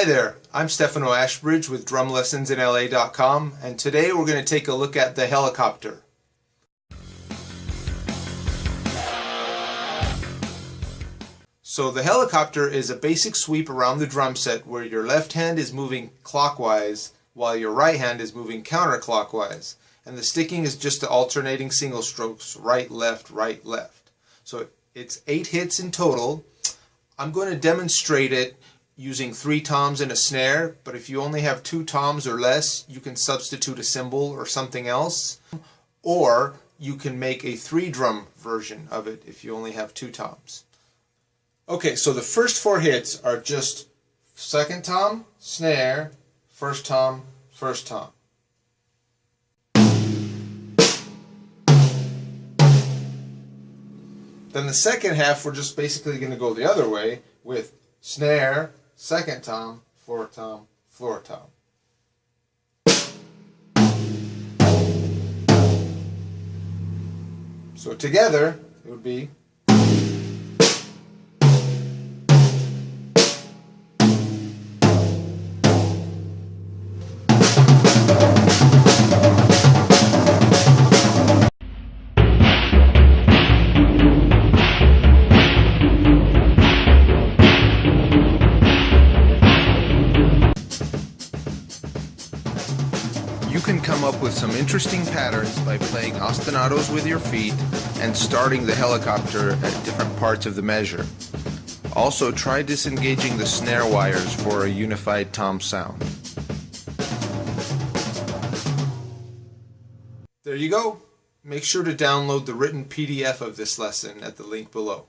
Hi there, I'm Stefano Ashbridge with DrumLessonsInLA.com, and today we're going to take a look at the helicopter. So the helicopter is a basic sweep around the drum set where your left hand is moving clockwise while your right hand is moving counterclockwise. And the sticking is just the alternating single strokes, right, left, right, left. So it's 8 hits in total. I'm going to demonstrate it using 3 toms and a snare, but if you only have 2 toms or less, you can substitute a cymbal or something else, or you can make a 3-drum version of it if you only have 2 toms. Okay, so the first 4 hits are just second tom, snare, first tom, first tom. Then the second half, we're just basically going to go the other way with snare, second tom, floor tom, floor tom. So together, it would be. You can come up with some interesting patterns by playing ostinatos with your feet and starting the helicopter at different parts of the measure. Also, try disengaging the snare wires for a unified tom sound. There you go. Make sure to download the written PDF of this lesson at the link below.